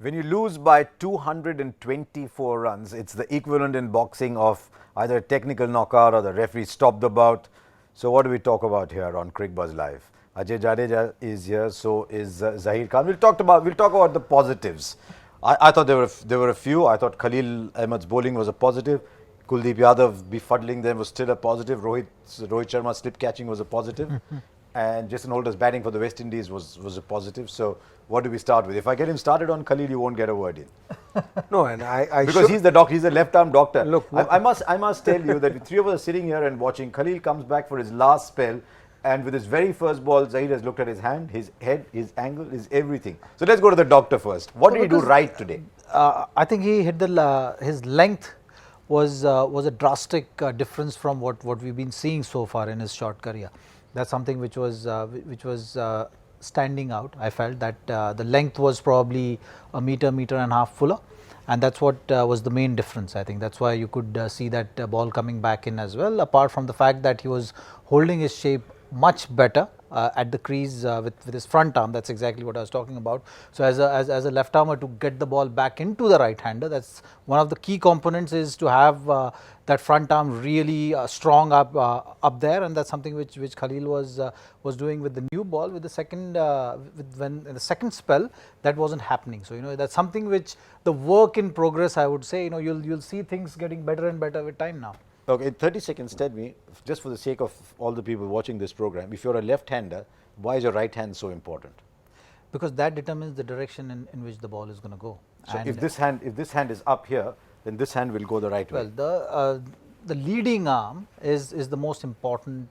When you lose by 224 runs, it's the equivalent in boxing of either a technical knockout or the referee stopped the bout. So what do we talk about here on Cricbuzz Live? Ajay Jadeja is here, so is Zaheer Khan. We'll talk about the positives. I thought there were a few. I thought Khalil Ahmed's bowling was a positive. Kuldeep Yadav befuddling them was still a positive. Rohit Sharma slip catching was a positive. And Jason Holder's batting for the West Indies was a positive. So what do we start with? If I get him started on Khalil, you won't get a word in. No, and I because he's the doctor. He's a left-arm doctor. Look, I must tell you that the three of us are sitting here and watching. Khalil comes back for his last spell, and with his very first ball, Zaheer has looked at his hand, his head, his angle, his everything. So let's go to the doctor first. What did he do right today? I think he hit his length was a drastic difference from what we've been seeing so far in his short career. That's something which was standing out. I felt that the length was probably a meter and a half fuller, and that's what was the main difference. I think that's why you could see that ball coming back in as well, apart from the fact that he was holding his shape much better at the crease with his front arm. That's exactly what I was talking about. So as a left armer, to get the ball back into the right hander, that's one of the key components, is to have that front arm really strong up there, and that's something which Khalil was doing with the new ball. With the second when in the second spell, that wasn't happening. So that's something which the work in progress, I would say. You'll see things getting better and better with time now. Okay, in 30 seconds, tell me, just for the sake of all the people watching this program, if you're a left-hander, why is your right hand so important? Because that determines the direction in which the ball is going to go. So if this hand is up here, then this hand will go the right way. Well, the leading arm is the most important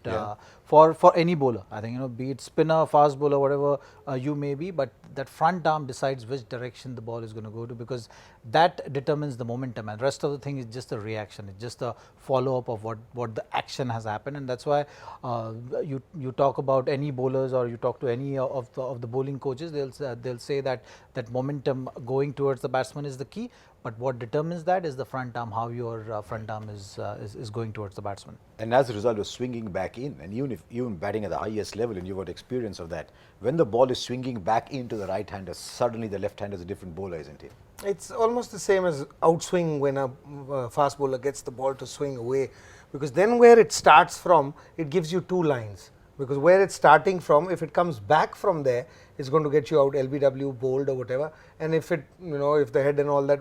for any bowler. I think, be it spinner, fast bowler, whatever you may be, but that front arm decides which direction the ball is going to go to, because that determines the momentum, and rest of the thing is just a reaction. It's just a follow up of what the action has happened, and that's why you talk about any bowlers, or you talk to any of the bowling coaches, they'll say that momentum going towards the batsman is the key. But what determines that is the front arm, how your front arm is going towards the batsman. And as a result of swinging back in, and even batting at the highest level, and you've got experience of that, when the ball is swinging back into the right hander, suddenly the left hander is a different bowler, isn't it? It's almost the same as outswing when a fast bowler gets the ball to swing away, because then where it starts from, it gives you two lines. Because where it's starting from, if it comes back from there, it's going to get you out LBW, bowled or whatever. And if it, if the head and all that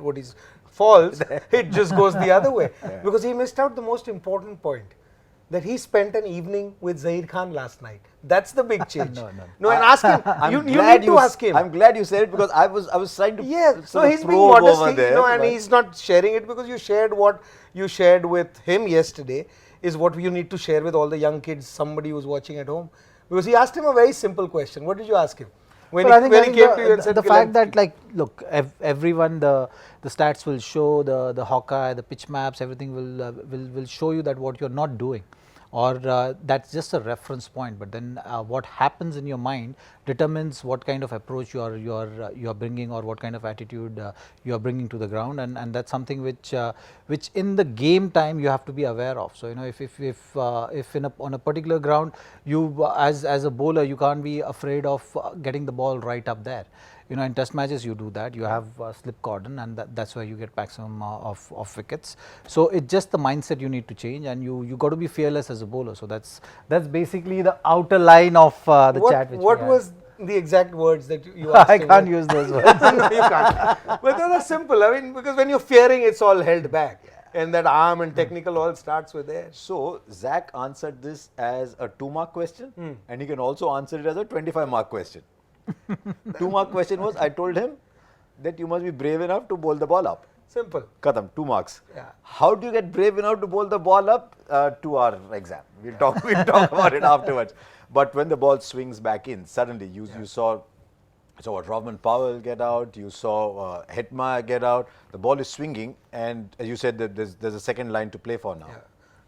falls, it just goes the other way. Yeah. Because he missed out the most important point, that he spent an evening with Zaheer Khan last night. That's the big change. No, and ask him. You need to ask him. I'm glad you said it, because I was trying to. Yeah, so he's being modest, and he's not sharing it, because you shared what you shared with him yesterday is what you need to share with all the young kids, somebody who's watching at home. Because he asked him a very simple question. What did you ask him? When he came to you and said, the fact that, look, everyone, the stats will show, the Hawkeye, the pitch maps, everything will show you that what you're not doing, or that's just a reference point. But then what happens in your mind determines what kind of approach you are bringing, or what kind of attitude you are bringing to the ground, and that's something which in the game time you have to be aware of. So if on a particular ground, you as a bowler, you can't be afraid of getting the ball right up there. In test matches you do that, you have slip cordon, and that's where you get maximum of wickets. So it's just the mindset you need to change, and you got to be fearless as a bowler. So that's basically the outer line of the chat. What was the exact words that you asked him? I can't use those words. No, you can't. But those are simple. I mean, because when you're fearing, it's all held back. And that arm and technical all starts with there. So Zach answered this as a 2-mark question, and he can also answer it as a 25-mark question. 2-mark question was, I told him that you must be brave enough to bowl the ball up. Simple. Khatam, 2 marks. Yeah. How do you get brave enough to bowl the ball up? To our exam. We'll talk about it afterwards. But when the ball swings back in, suddenly you saw what, Robin Powell get out, you saw Hetmeyer get out, the ball is swinging, and as you said, that there's a second line to play for now. Yeah.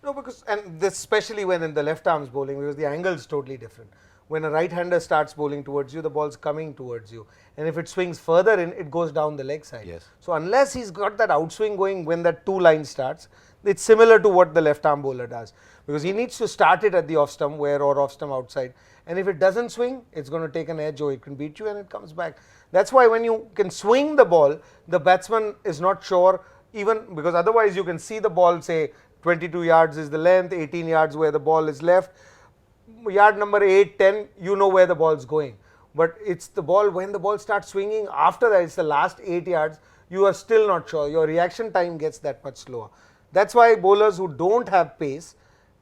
No, because, and this especially when in the left arms bowling, because the angle is totally different. When a right-hander starts bowling towards you, the ball's coming towards you. And if it swings further in, it goes down the leg side. Yes. So unless he's got that outswing going when that 2 line starts, it's similar to what the left arm bowler does, because he needs to start it at the off stump or off stump outside, and if it doesn't swing, it's going to take an edge or it can beat you and it comes back. That's why when you can swing the ball, the batsman is not sure, even because otherwise you can see the ball, say 22 yards is the length, 18 yards where the ball is left, yard number 8, 10, you know where the ball is going. But it's the ball, when the ball starts swinging, after that it's the last 8 yards, you are still not sure. Your reaction time gets that much slower. That's why bowlers who don't have pace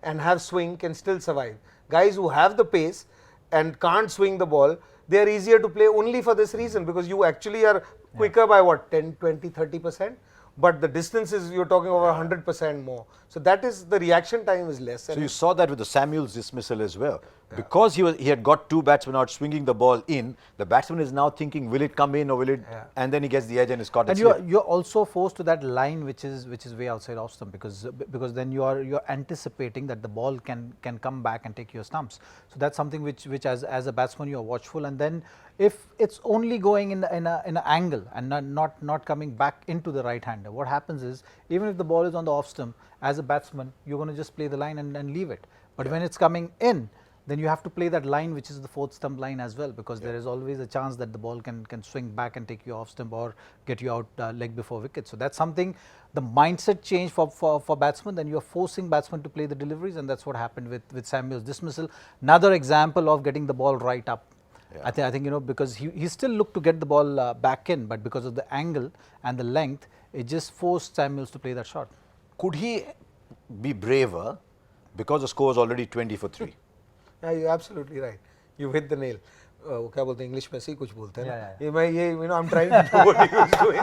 and have swing can still survive. Guys who have the pace and can't swing the ball, they are easier to play only for this reason, because you actually are quicker by what, 10, 20, 30%? But the distance is, you're talking over 100% more. So that is, the reaction time is less. So you saw that with the Samuel's dismissal as well. Because he had got 2 batsmen out swinging the ball in, the batsman is now thinking, will it come in or will it, and then he gets the edge and is caught. And you're also forced to that line which is way outside off stump, because then you're anticipating that the ball can come back and take your stumps. So that's something which as a batsman you are watchful, and then if it's only going in an angle and not coming back into the right hander, what happens is, even if the ball is on the off stump, as a batsman you're going to just play the line and leave it. But when it's coming in, then you have to play that line which is the 4th stump line as well, because there is always a chance that the ball can swing back and take you off stump or get you out leg before wicket. So that's something, the mindset change for batsmen, then you are forcing batsmen to play the deliveries, and that's what happened with Samuel's dismissal. Another example of getting the ball right up. I think because he still looked to get the ball back in, but because of the angle and the length, it just forced Samuels to play that shot. Could he be braver because the score was already 20 for 3? Yeah, you're absolutely right. You hit the nail. क्या बोलते हैं English में से ही कुछ बोलते हैं ना, ये I'm trying to do what he was doing.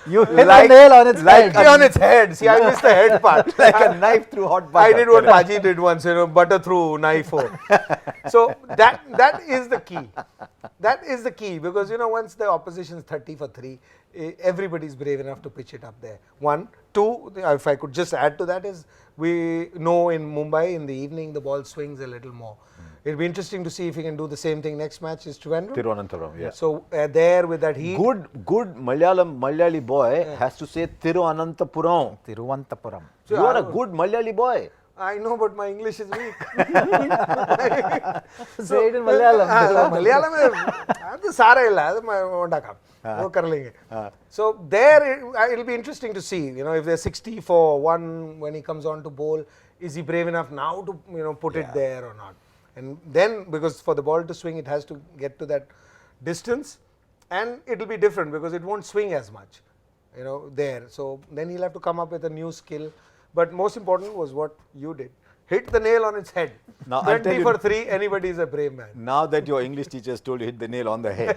You hit the nail on its head. On its head. See, I missed the head part. Like a knife through hot butter. I did what Paji did once, butter through knife. So that is the key. That is the key, because once the opposition is 30 for 3, everybody is brave enough to pitch it up there. 1, 2. If I could just add to that, is we know in Mumbai in the evening the ball swings a little more. It'll be interesting to see if he can do the same thing next match. Is Trivandrum? Thiruvananthapuram, yeah. So there with that heat. Good Malayali boy has to say Thiruvananthapuram. Thiruvananthapuram. So you are a good Malayali boy. I know, but my English is weak. Say it in Malayalam. Malayalam is सारा इला मैं Wanda काम वो कर लेंगे. So there it'll be interesting to see, if they're 60 for 1 when he comes on to bowl, is he brave enough now to put it there or not? And then, because for the ball to swing, it has to get to that distance, and it'll be different because it won't swing as much, there. So then he'll have to come up with a new skill. But most important was what you did. Hit the nail on its head. Now, 20 for 3, anybody is a brave man. Now that your English teacher has told you hit the nail on the head,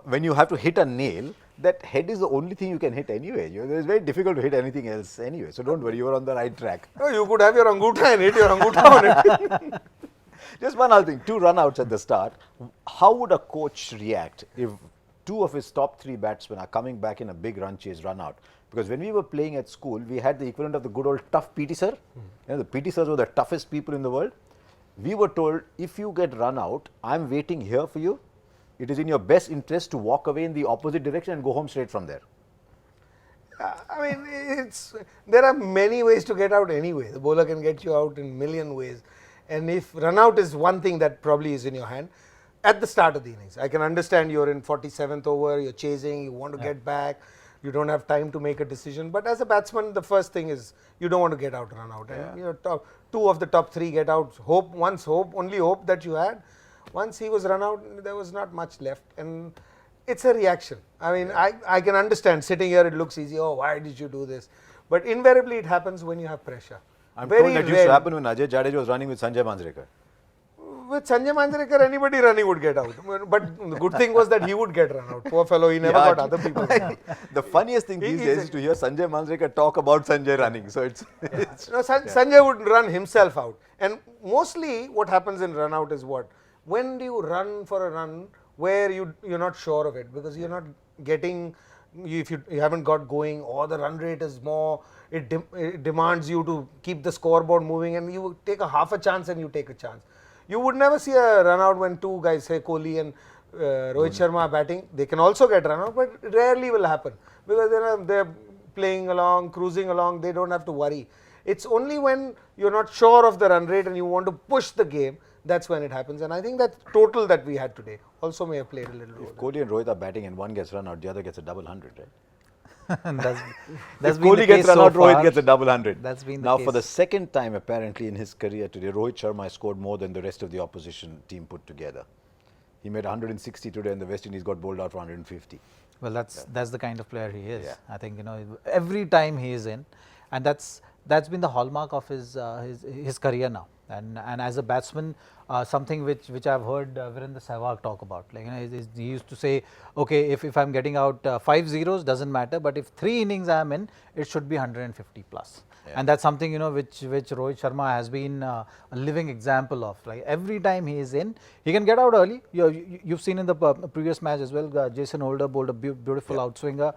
when you have to hit a nail, that head is the only thing you can hit anyway. It's very difficult to hit anything else anyway. So don't worry, you are on the right track. No, you could have your angutha and hit your angutha on it. Just one other thing, 2 run-outs at the start. How would a coach react if 2 of his top 3 batsmen are coming back in a big run chase run-out? Because when we were playing at school, we had the equivalent of the good old tough PT sir. The PT sirs were the toughest people in the world. We were told, if you get run out, I'm waiting here for you. It is in your best interest to walk away in the opposite direction and go home straight from there. I mean, there are many ways to get out anyway. The bowler can get you out in a million ways. And if run out is one thing that probably is in your hand, at the start of the innings, I can understand you're in 47th over, you're chasing, you want to get back. You don't have time to make a decision, but as a batsman, the first thing is you don't want to get out, run out. And 2 of the top 3 get out. Only hope that you had. Once he was run out, there was not much left, and it's a reaction. I mean, I can understand sitting here, it looks easy. Oh, why did you do this? But invariably, it happens when you have pressure. I'm told that used to happen when Ajay Jadeja was running with Sanjay Manjrekar. With Sanjay Manjrekar, anybody running would get out. But the good thing was that he would get run out. Poor fellow, he never got other people. The funniest thing these days is to hear Sanjay Manjrekar talk about Sanjay running. So Sanjay would run himself out. And mostly what happens in run out is what? When do you run for a run where you're not sure of it, because you're not getting, if you haven't got going, or the run rate is more, it demands you to keep the scoreboard moving, and you take a half a chance and you take a chance. You would never see a run out when 2 guys, say Kohli and Rohit Sharma are batting. They can also get run out, but it rarely will happen because they're playing along, cruising along, they don't have to worry. It's only when you're not sure of the run rate and you want to push the game, that's when it happens. And I think that total that we had today also may have played a little role. If Kohli and Rohit are batting and one gets run out, the other gets a double 100, right? that's If been the Kohli gets case run so out, Rohit far. gets a double 100. That's been the now case. for the second time apparently in his career today, Rohit Sharma has scored more than the rest of the opposition team put together. He made 160 today and the West Indies got bowled out for 150. Well, that's the kind of player he is. Yeah. I think every time he is in, and that's been the hallmark of his career now. And as a batsman, something which I've heard Virendra Sehwag talk about. Like he used to say, okay, if I'm getting out 5 zeros, doesn't matter, but if 3 innings I am in, it should be 150 plus. Yeah. And that's something which Rohit Sharma has been a living example of. Like every time he is in, he can get out early. You've seen in the previous match as well. Jason Holder bowled a beautiful outswinger,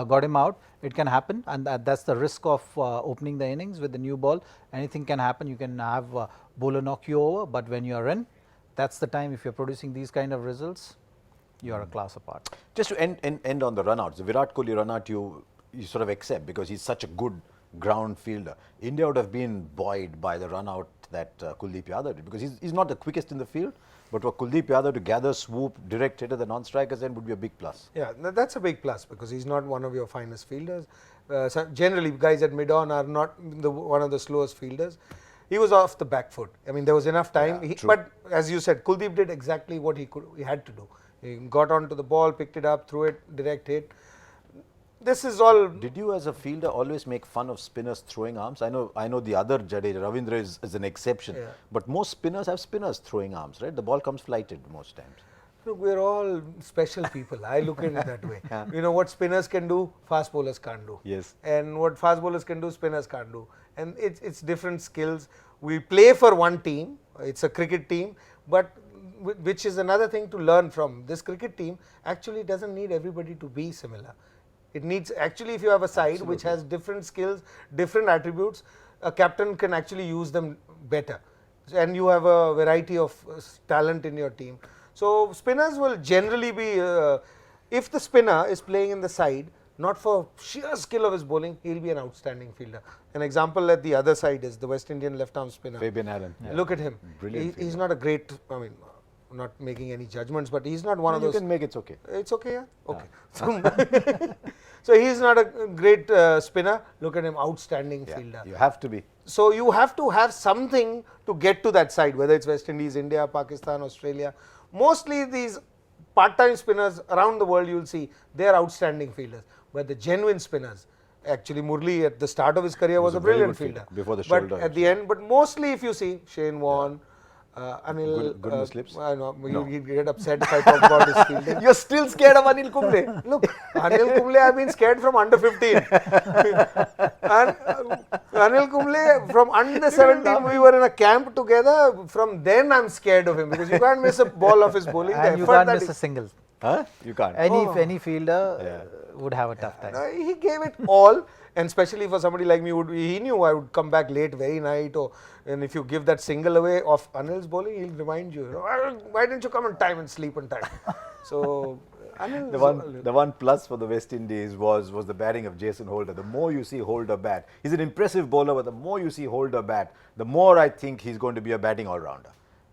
got him out. It can happen, and that's the risk of opening the innings with the new ball. Anything can happen. You can have bowler knock you over, but when you are in, that's the time. If you're producing these kind of results, you are a class apart. Just to end on the run-outs, the Virat Kohli run-out you sort of accept because he's such a good ground fielder. India would have been buoyed by the run-out that Kuldeep Yadav did because he's not the quickest in the field, but for Kuldeep Yadav to gather, swoop, direct hit at the non-strikers end would be a big plus. Yeah, that's a big plus because he's not one of your finest fielders. So generally, guys at mid-on are not one of the slowest fielders. He was off the back foot. I mean, there was enough time. Yeah, but as you said, Kuldeep did exactly what he had to do. He got onto the ball, picked it up, threw it, direct hit. This is all. Did you as a fielder always make fun of spinners throwing arms? I know the other Jadeja, Ravindra is an exception, Yeah. but most spinners have spinners throwing arms, right? The ball comes flighted most times. Look, we're all special people. I look at it that way. You know what spinners can do, fast bowlers can't do. Yes. And what fast bowlers can do, spinners can't do. And it's different skills. We play for one team. It's a cricket team, but which is another thing to learn from. This cricket team actually doesn't need everybody to be similar. It needs, actually, if you have a side which has different skills, different attributes, a captain can actually use them better. And you have a variety of talent in your team. So spinners will generally be, if the spinner is playing in the side, not for sheer skill of his bowling, he'll be an outstanding fielder. An example at the other side is the West Indian left-arm spinner. Fabian Allen. Yeah. Look at him. Brilliant. He's not a great, I mean, not making any judgments, but he's not one of those. You can make it's okay. It's okay, yeah? Okay. So he's not a great spinner. Look at him, outstanding fielder. You have to be. So you have to have something to get to that side, whether it's West Indies, India, Pakistan, Australia. Mostly these part-time spinners around the world, you'll see, they're outstanding fielders. But the genuine spinners, actually Murli at the start of his career was a brilliant fielder. Before the but shoulder. at the end, but mostly if you see, Shane Warne, Anil, Good in the slips? I know, you'll get upset if I talk about his fielding. You're still scared of Anil Kumble. Look, Anil Kumble, I've been scared from under 15. And Anil Kumble, from under 17, we were in a camp together. From then, I'm scared of him because you can't miss a ball of his bowling. And you can't miss a single. Huh? You can't. Any fielder would have a tough time. He gave it all, and especially for somebody like me, he knew I would come back late very night, and if you give that single away of Anil's bowling, he'll remind you, why didn't you come on time and sleep on time? So Anil, the one plus for the West Indies was the batting of Jason Holder. The more you see Holder bat, he's an impressive bowler, but the more you see Holder bat, the more I think he's going to be a batting all-rounder.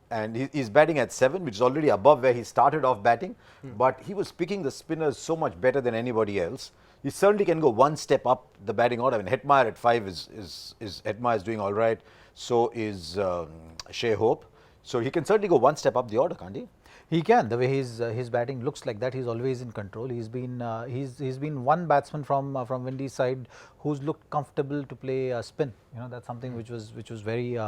And he's batting at 7, which is already above where he started off batting, but he was picking the spinners so much better than anybody else. He certainly can go one step up the batting order. I mean, Hetmeyer at 5 Hetmeyer is doing all right. So is Shea Hope. So he can certainly go one step up the order, can't he? He can. The way his batting looks like that, he's always in control. He's been one batsman from Windies side who's looked comfortable to play spin. That's something which was very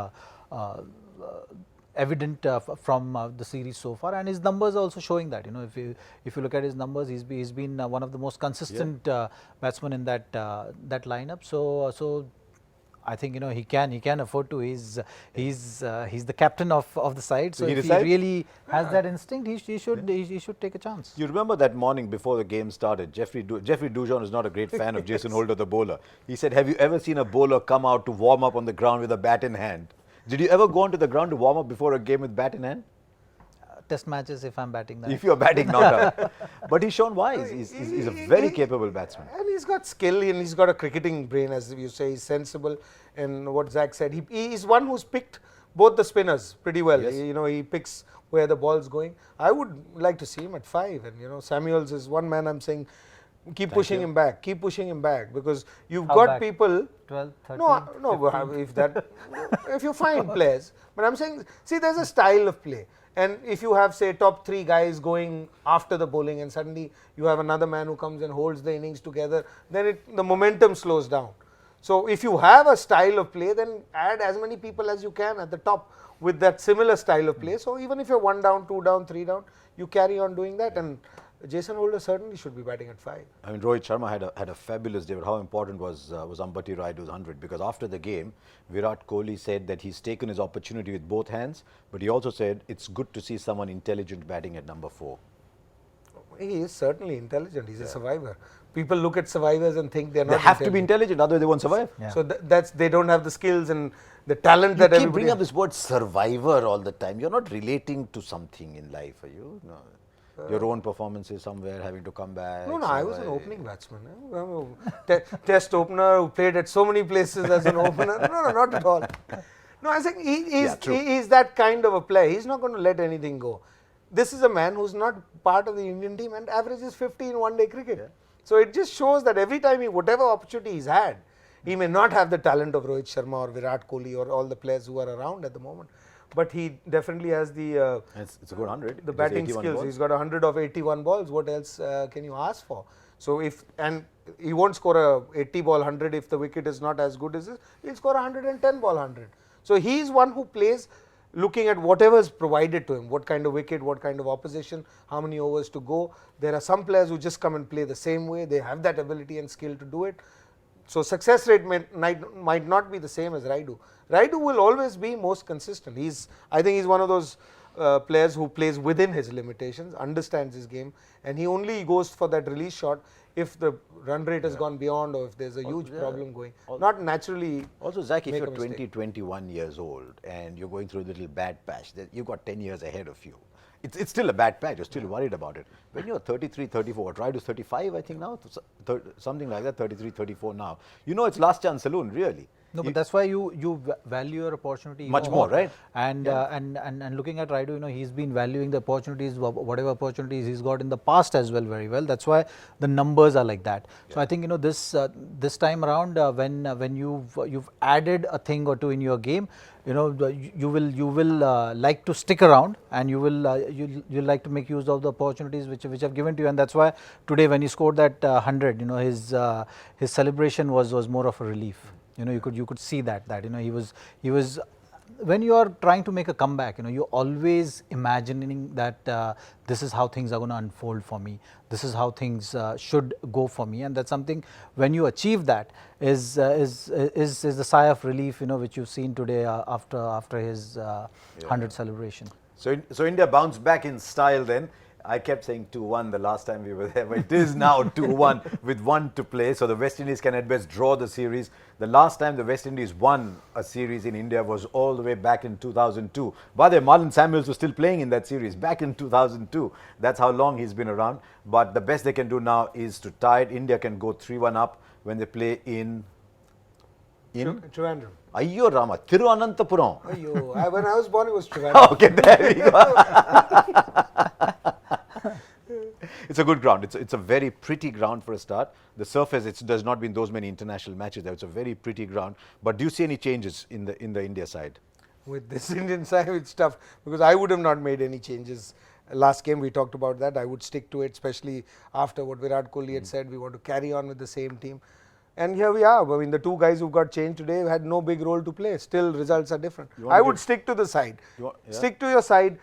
evident from the series so far, and his numbers are also showing that. If you look at his numbers, he's been one of the most consistent batsmen in that lineup. So I think he can afford to. He's the captain of the side. So if he really has that instinct, he should take a chance. You remember that morning before the game started, Jeffrey Dujon is not a great fan of Jason Holder, the bowler. He said, "Have you ever seen a bowler come out to warm up on the ground with a bat in hand?" Did you ever go onto the ground to warm up before a game with bat in hand? test matches if I'm batting that. If you're batting not out. But he's shown why. He's a very capable batsman. And he's got skill and he's got a cricketing brain, as you say. He's sensible. And what Zach said, he is one who's picked both the spinners pretty well. Yes. He picks where the ball's going. I would like to see him at 5. And Samuels is one man I'm saying, keep pushing him back, because you've How got back? people. 12, 13, No, if you find players, but I'm saying, see, there's a style of play, and if you have, say, top 3 guys going after the bowling, and suddenly you have another man who comes and holds the innings together, then the momentum slows down. So if you have a style of play, then add as many people as you can at the top with that similar style of play. So even if you're 1 down, 2 down, 3 down, you carry on doing that. And Jason Holder certainly should be batting at 5. I mean, Rohit Sharma had a fabulous day, but how important was Ambati Rayudu's 100? Because after the game, Virat Kohli said that he's taken his opportunity with both hands, but he also said it's good to see someone intelligent batting at number 4. He is certainly intelligent. He's a survivor. People look at survivors and think they're not. They have to be intelligent, otherwise they won't survive. Yeah. So they don't have the skills and the talent that You keep everybody bringing up has. this word survivor all the time. You're not relating to something in life, are you? No. Your own performances somewhere, having to come back. No, I was an opening batsman. Test opener who played at so many places as an opener. No, not at all. No, I think he is that kind of a player. He's not going to let anything go. This is a man who's not part of the Indian team and averages 50 in one-day cricket. Yeah. So it just shows that every time whatever opportunity he's had, he may not have the talent of Rohit Sharma or Virat Kohli or all the players who are around at the moment. But he definitely has the it's a good 100. the batting skills. Balls. He's got 100 of 81 balls. What else can you ask for? So and he won't score a 80 ball 100 if the wicket is not as good as this. He'll score a 110 ball 100. So he's one who plays looking at whatever is provided to him, what kind of wicket, what kind of opposition, how many overs to go. There are some players who just come and play the same way. They have that ability and skill to do it. So success rate might not be the same as Rayudu. Rayudu will always be most consistent. I think he's one of those players who plays within his limitations, understands his game, and he only goes for that release shot if the run rate has gone beyond or if there's a huge problem going. Not naturally. Also, Zach, if make you're a mistake. 21 years old and you're going through a little bad patch, you've got 10 years ahead of you. It's still a bad patch. You're still worried about it. When you're 33, 34, try to 35, I think now, something like that, 33, 34 now. It's last chance saloon, really. No, but that's why you value your opportunity Much more, right? And looking at Rayudu, he's been valuing the opportunities, whatever opportunities he's got in the past as well, very well. That's why the numbers are like that. Yeah. So I think this time around, when you've added a thing or two in your game, you will like to stick around, and you like to make use of the opportunities which have given to you. And that's why today when he scored that 100, his celebration was more of a relief. You could see that he was when you are trying to make a comeback, you're always imagining that this is how things are going to unfold for me. This is how things should go for me, and that's something. When you achieve that, is a sigh of relief, which you've seen today after his 100 celebration. So India bounced back in style then. I kept saying 2-1 the last time we were there, but it is now 2-1 with 1 to play. So the West Indies can at best draw the series. The last time the West Indies won a series in India was all the way back in 2002. By the way, Marlon Samuels was still playing in that series back in 2002. That's how long he's been around. But the best they can do now is to tie it. India can go 3-1 up when they play in Trivandrum. Ayyo Rama, Thiruvananthapuram. Ayyo, when I was born it was Trivandrum. Okay, there we go. It's a good ground. It's a very pretty ground for a start. The surface, there's not been those many international matches there. It's a very pretty ground. But do you see any changes in the India side? With this Indian side, it's tough because I would have not made any changes. Last game we talked about that. I would stick to it, especially after what Virat Kohli had said. We want to carry on with the same team. And here we are. I mean, the 2 guys who got changed today had no big role to play. Still, results are different. I would stick to the side. Stick to your side.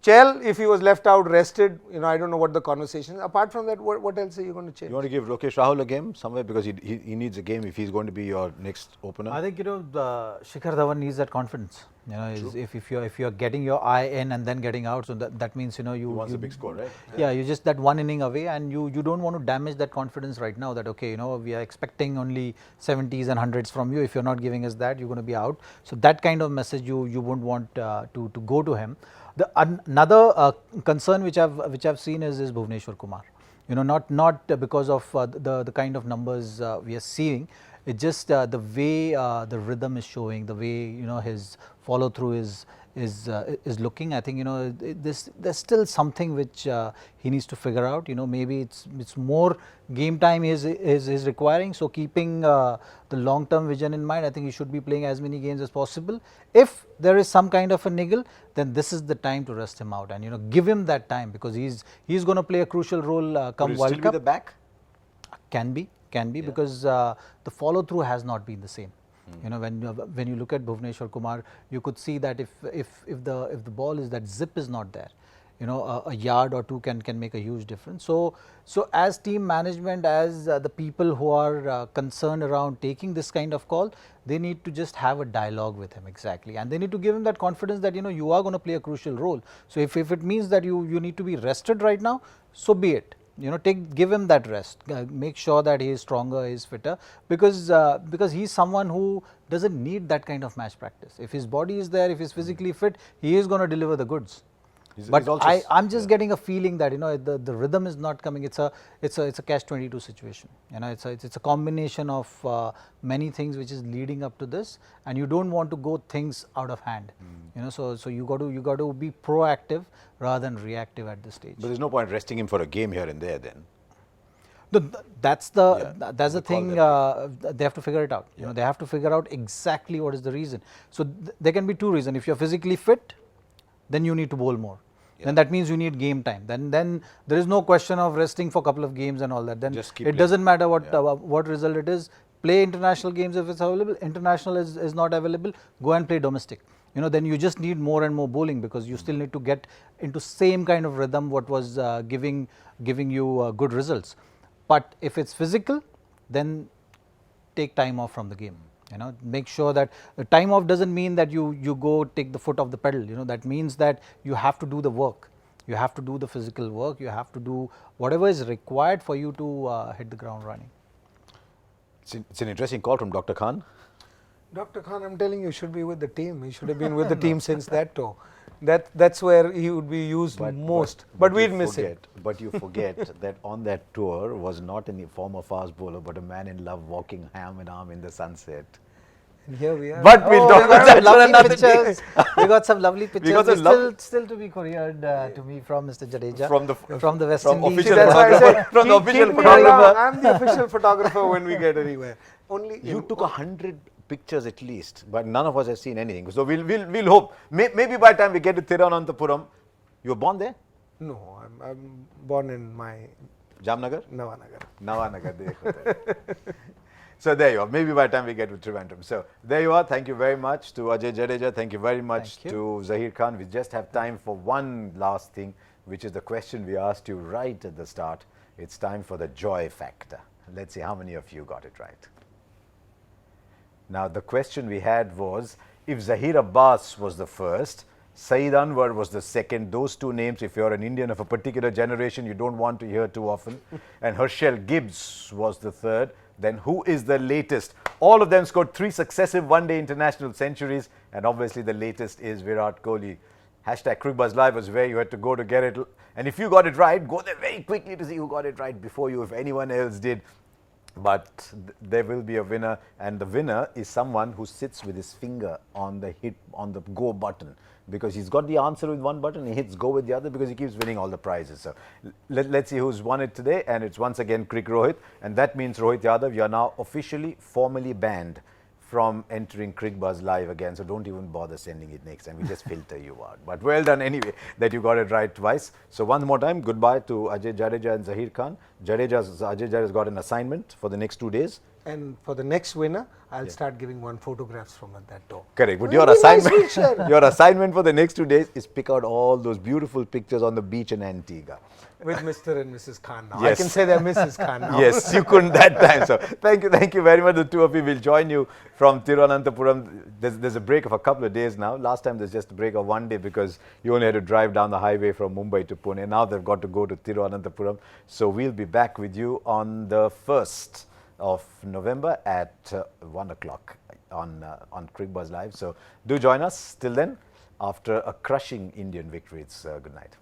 Chell, if he was left out, rested, I don't know what the conversation is. Apart from that, what else are you going to change? You want to give Lokesh Rahul a game somewhere because he needs a game if he's going to be your next opener? I think, the Shikhar Dhawan needs that confidence. If you're getting your eye in and then getting out, so that means, he wants a big score, right? Yeah, you just that 1 inning away, and you don't want to damage that confidence right now that, okay, we are expecting only 70s and 100s from you. If you're not giving us that, you're going to be out. So that kind of message you wouldn't want to go to him. Another concern which I've seen is Bhuvneshwar Kumar. Not because of the kind of numbers we are seeing. It's just the way the rhythm is showing, the way his follow through is looking. I think there's still something which he needs to figure out. Maybe it's more game time is requiring. So keeping the long term vision in mind, I think he should be playing as many games as possible. If there is some kind of a niggle, then this is the time to rest him out and give him that time, because he's going to play a crucial role come World Still Cup. be the back? Can be because the follow through has not been the same. When you look at Bhuvneshwar Kumar, you could see that if the ball is, that zip is not there, a yard or two can make a huge difference. So as team management, as the people who are concerned around taking this kind of call, they need to just have a dialogue with him, exactly, and they need to give him that confidence that you are going to play a crucial role. So if it means that you need to be rested right now, so be it. Give him that rest, make sure that he is stronger, he is fitter, because he is someone who doesn't need that kind of match practice. If his body is there, if he is physically fit, he is going to deliver the goods. But I'm just getting a feeling that the rhythm is not coming. It's a catch-22 situation. It's a combination of many things which is leading up to this, and you don't want to go things out of hand. So you got to be proactive rather than reactive at this stage. But there's no point resting him for a game here and there then. That's the thing. They have to figure it out. They have to figure out exactly what is the reason. So there can be two reasons. If you're physically fit, then you need to bowl more. Then that means you need game time. Then there is no question of resting for a couple of games and all that. Then it doesn't matter what result it is. Play international games if it's available. International is not available. Go and play domestic. Then you just need more and more bowling, because you still need to get into same kind of rhythm what was giving you good results. But if it's physical, then take time off from the game. Make sure that the time off doesn't mean that you go take the foot off the pedal. That means that you have to do the work. You have to do the physical work. You have to do whatever is required for you to hit the ground running. It's an interesting call from Dr. Khan. Dr. Khan, I'm telling you, should be with the team. He should have been with the team since that tour. That's where he would be used most. But we'd miss it. But you forget that on that tour was not any former fast bowler, but a man in love walking arm in arm in the sunset. And here we are. But we'll talk about that for another day. We got some lovely pictures. We got still to be couriered to me from Mr. Jadeja. From the West Indies. Official That's why I said, from the official keep me photographer. along. I'm the official photographer when we get anywhere. Only You took 100 pictures at least, but none of us have seen anything. So we'll hope. Maybe by the time we get to Thiruvananthapuram, you were born there? No, I'm born in my Jamnagar? Navanagar. Navanagar. So there you are. Maybe by the time we get to Trivandrum. So there you are. Thank you very much to Ajay Jadeja. Thank you very much to Zaheer Khan. We just have time for one last thing, which is the question we asked you right at the start. It's time for the joy factor. Let's see how many of you got it right. Now the question we had was, if Zaheer Abbas was the first, Saeed Anwar was the second, those two names, if you're an Indian of a particular generation, you don't want to hear too often, and Herschel Gibbs was the third, then who is the latest? All of them scored 3 successive one-day international centuries, and obviously the latest is Virat Kohli. Hashtag Cricbuzz Live was where you had to go to get it, and if you got it right, go there very quickly to see who got it right before you, if anyone else did. But there will be a winner, and the winner is someone who sits with his finger on the go button, because he's got the answer with one button, he hits go with the other, because he keeps winning all the prizes. So let's see who's won it today, and it's once again Crick Rohit, and that means Rohit Yadav, you are now officially formally banned from entering Cricbuzz Live again, so don't even bother sending it next time. We just filter you out. But well done anyway that you got it right twice. So one more time, goodbye to Ajay Jadeja and Zaheer Khan. Ajay Jadeja's got an assignment for the next 2 days. And for the next winner, I'll start giving one photographs from that tour. Correct. But your assignment for the next 2 days is pick out all those beautiful pictures on the beach in Antigua. With Mr. and Mrs. Khan now. Yes. I can say they're Mrs. Khan now. Yes, you couldn't that time. So thank you very much. The two of you will join you from Thiruvananthapuram. There's a break of a couple of days now. Last time there's just a break of 1 day because you only had to drive down the highway from Mumbai to Pune. Now they've got to go to Thiruvananthapuram. So we'll be back with you on the 1st of November at 1 o'clock on Cricbuzz Live. So do join us. Till then, after a crushing Indian victory. It's good night.